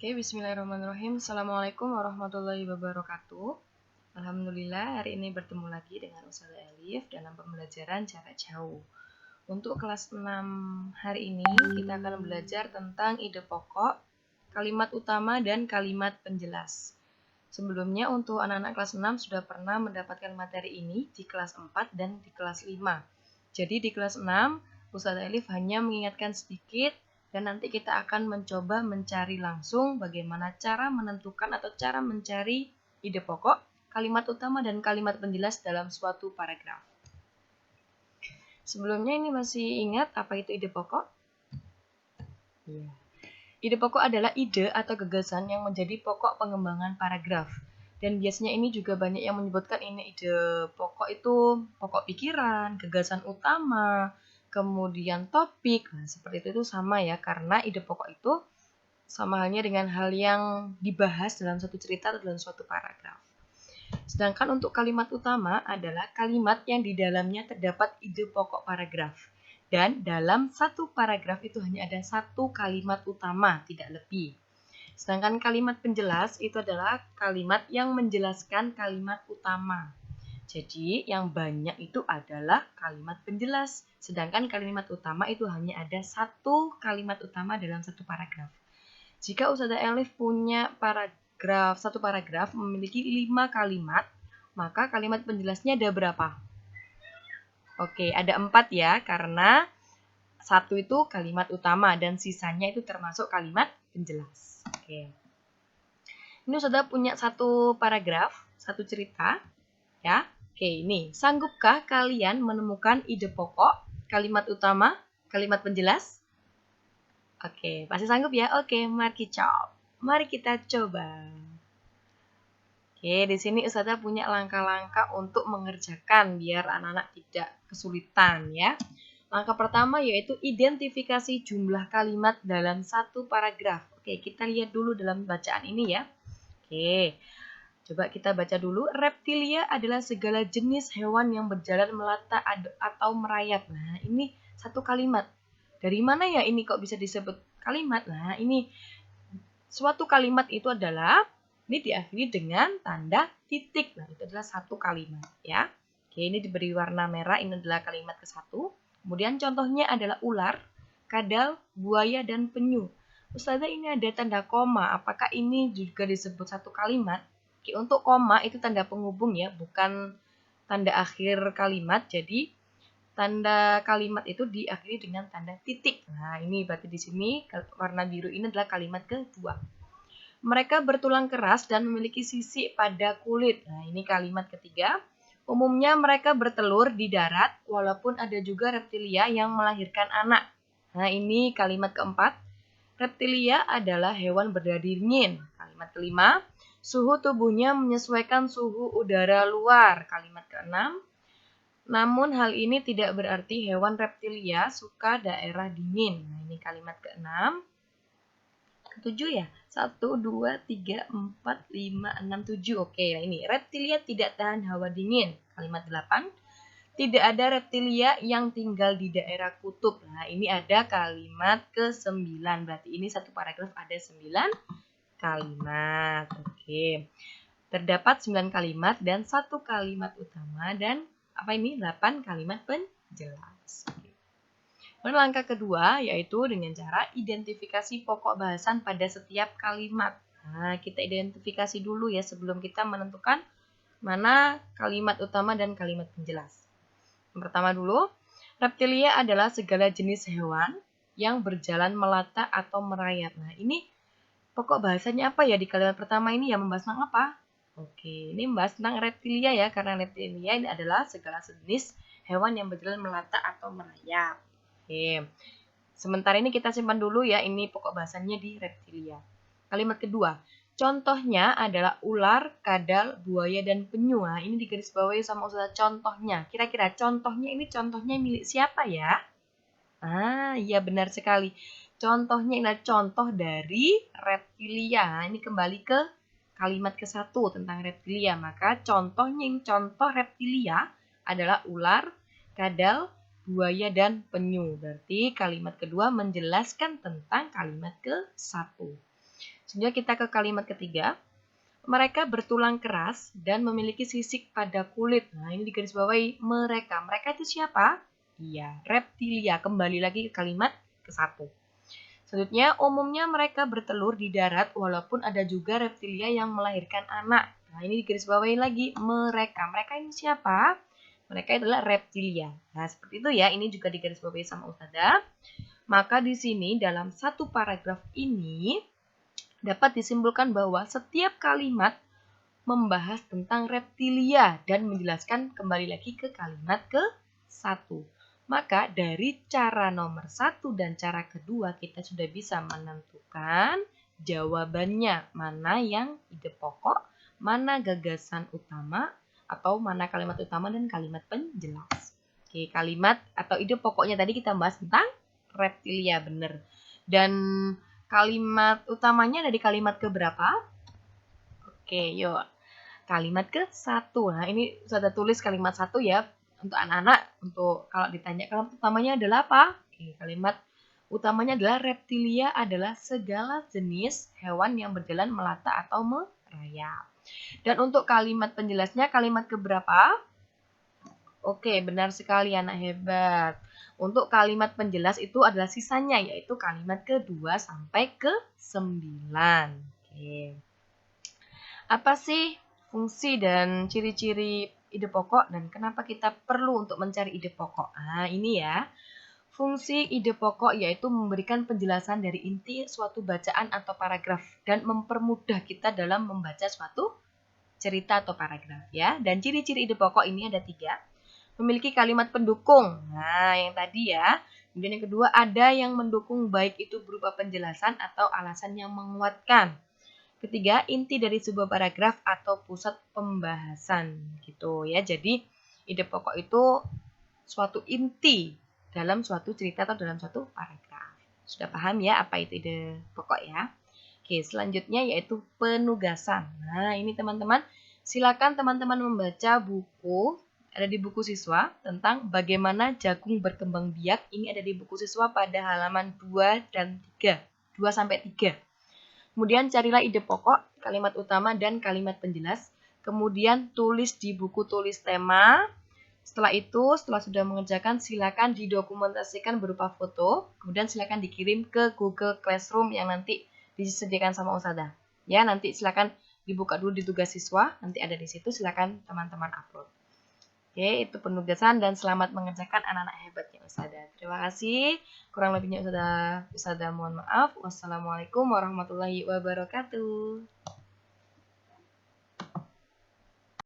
Oke, bismillahirrahmanirrahim. Assalamualaikum warahmatullahi wabarakatuh. Alhamdulillah, hari ini bertemu lagi dengan Ustazah Elif dalam pembelajaran jarak jauh. Untuk kelas 6 hari ini, kita akan belajar tentang ide pokok, kalimat utama, dan kalimat penjelas. Sebelumnya, untuk anak-anak kelas 6 sudah pernah mendapatkan materi ini di kelas 4 dan di kelas 5. Jadi di kelas 6, Ustazah Elif hanya mengingatkan sedikit, dan nanti kita akan mencoba mencari langsung bagaimana cara menentukan atau cara mencari ide pokok, kalimat utama, dan kalimat penjelas dalam suatu paragraf. Sebelumnya ini masih ingat apa itu ide pokok? Iya. Ide pokok adalah ide atau gagasan yang menjadi pokok pengembangan paragraf. Dan biasanya ini juga banyak yang menyebutkan ini ide pokok itu pokok pikiran, gagasan utama, kemudian topik. Nah, seperti itu sama ya, karena ide pokok itu sama halnya dengan hal yang dibahas dalam suatu cerita atau dalam suatu paragraf. Sedangkan untuk kalimat utama adalah kalimat yang di dalamnya terdapat ide pokok paragraf. Dan dalam satu paragraf itu hanya ada satu kalimat utama, tidak lebih. Sedangkan kalimat penjelas itu adalah kalimat yang menjelaskan kalimat utama. Jadi yang banyak itu adalah kalimat penjelas. Sedangkan kalimat utama itu hanya ada satu kalimat utama dalam satu paragraf. Jika Ustazah Elif punya satu paragraf memiliki 5 kalimat, maka kalimat penjelasnya ada berapa? Oke, ada 4 ya, karena satu itu kalimat utama dan sisanya itu termasuk kalimat penjelas. Oke. Ini Ustazah punya satu paragraf, satu cerita, ya. Oke, ini. Sanggupkah kalian menemukan ide pokok, kalimat utama, kalimat penjelas? Oke, pasti sanggup ya? Oke, mari kita coba. Oke, di sini Ustazah punya langkah-langkah untuk mengerjakan biar anak-anak tidak kesulitan ya. Langkah pertama yaitu identifikasi jumlah kalimat dalam satu paragraf. Oke, kita lihat dulu dalam bacaan ini ya. Oke, coba kita baca dulu. Reptilia adalah segala jenis hewan yang berjalan melata atau merayap. Nah, ini satu kalimat. Dari mana ya ini kok bisa disebut kalimat? Nah, ini suatu kalimat itu adalah ini diakhiri dengan tanda titik. Nah, itu adalah satu kalimat ya. Oke, ini diberi warna merah, ini adalah kalimat ke-1. Kemudian contohnya adalah ular, kadal, buaya, dan penyu. Ustazah ini ada tanda koma. Apakah ini juga disebut satu kalimat? Oke, untuk koma itu tanda penghubung ya, bukan tanda akhir kalimat. Jadi tanda kalimat itu diakhiri dengan tanda titik. Nah, ini berarti di sini warna biru ini adalah kalimat kedua. Mereka bertulang keras dan memiliki sisik pada kulit. Nah, ini kalimat ketiga. Umumnya mereka bertelur di darat, walaupun ada juga reptilia yang melahirkan anak. Nah, ini kalimat keempat. Reptilia adalah hewan berdaya dingin. Kalimat kelima. Suhu tubuhnya menyesuaikan suhu udara luar. Kalimat keenam. Namun hal ini tidak berarti hewan reptilia suka daerah dingin. Nah, ini kalimat keenam. Ketujuh ya? 1, 2, 3, 4, 5, 6, 7. Oke, nah ini. Reptilia tidak tahan hawa dingin. Kalimat 8. Tidak ada reptilia yang tinggal di daerah kutub. Nah, ini ada kalimat ke-9. Berarti ini satu paragraf ada 9 kalimat. Oke. Terdapat 9 kalimat dan satu kalimat utama dan 8 kalimat penjelas. Lalu langkah kedua yaitu dengan cara identifikasi pokok bahasan pada setiap kalimat. Nah, kita identifikasi dulu ya sebelum kita menentukan mana kalimat utama dan kalimat penjelas. Yang pertama dulu, reptilia adalah segala jenis hewan yang berjalan melata atau merayap. Nah, ini pokok bahasanya apa ya di kalimat pertama ini ya, membahas tentang apa? Oke, ini membahas tentang reptilia ya, karena reptilia ini adalah segala jenis hewan yang berjalan melata atau merayap. Oke, sementara ini kita simpan dulu ya, ini pokok bahasannya di reptilia. Kalimat kedua, contohnya adalah ular, kadal, buaya, dan penyu. Nah, ini digarisbawahi sama Ustazah contohnya. Kira-kira contohnya ini contohnya milik siapa ya? Ah, iya benar sekali. Contohnya adalah contoh dari reptilia. Ini kembali ke kalimat ke-1 tentang reptilia. Maka contohnya ini contoh reptilia adalah ular, kadal, buaya, dan penyu. Berarti kalimat kedua menjelaskan tentang kalimat ke-1. Selanjutnya kita ke kalimat ketiga. Mereka bertulang keras dan memiliki sisik pada kulit. Nah, ini digarisbawahi mereka. Mereka itu siapa? Iya, reptilia. Kembali lagi ke kalimat ke-1. Selanjutnya, umumnya mereka bertelur di darat walaupun ada juga reptilia yang melahirkan anak. Nah, ini digarisbawahi lagi mereka. Mereka ini siapa? Mereka adalah reptilia. Nah, seperti itu ya. Ini juga digarisbawahi sama Ustazah. Maka di sini dalam satu paragraf ini dapat disimpulkan bahwa setiap kalimat membahas tentang reptilia dan menjelaskan kembali lagi ke kalimat ke-1. Maka dari cara nomor 1 dan cara kedua kita sudah bisa menentukan jawabannya, mana yang ide pokok, mana gagasan utama, atau mana kalimat utama dan kalimat penjelas. Oke, kalimat atau ide pokoknya tadi kita bahas tentang reptilia, bener. Dan kalimat utamanya ada di kalimat keberapa? Oke, yuk. Kalimat ke-1. Nah, ini sudah tulis kalimat 1 ya. Untuk anak-anak, untuk kalau ditanya kalimat utamanya adalah apa? Oke, kalimat utamanya adalah reptilia adalah segala jenis hewan yang berjalan melata atau merayap. Dan untuk kalimat penjelasnya kalimat keberapa? Oke, benar sekali anak hebat. Untuk kalimat penjelas itu adalah sisanya, yaitu kalimat ke-2 sampai ke-9. Oke. Apa sih fungsi dan ciri-ciri ide pokok dan kenapa kita perlu untuk mencari ide pokok? Nah, ini ya. Fungsi ide pokok yaitu memberikan penjelasan dari inti suatu bacaan atau paragraf dan mempermudah kita dalam membaca suatu cerita atau paragraf ya. Dan ciri-ciri ide pokok ini ada 3. Memiliki kalimat pendukung. Nah, yang tadi ya. Kemudian yang kedua, ada yang mendukung baik itu berupa penjelasan atau alasan yang menguatkan. Ketiga, inti dari sebuah paragraf atau pusat pembahasan gitu ya. Jadi, ide pokok itu suatu inti dalam suatu cerita atau dalam suatu paragraf. Sudah paham ya apa itu ide pokok ya? Oke, selanjutnya yaitu penugasan. Nah, ini teman-teman, silakan teman-teman membaca buku ada di buku siswa tentang bagaimana jagung berkembang biak. Ini ada di buku siswa pada halaman 2 dan 3. 2 sampai 3. Kemudian carilah ide pokok, kalimat utama dan kalimat penjelas. Kemudian tulis di buku tulis tema. Setelah itu, setelah sudah mengerjakan, silakan didokumentasikan berupa foto. Kemudian silakan dikirim ke Google Classroom yang nanti disediakan sama Ustazah. Ya, nanti silakan dibuka dulu di tugas siswa. Nanti ada di situ, silakan teman-teman upload. Oke, itu penugasan dan selamat mengerjakan anak-anak hebatnya Ustazah. Terima kasih. Kurang lebihnya Ustazah mohon maaf. Wassalamualaikum warahmatullahi wabarakatuh.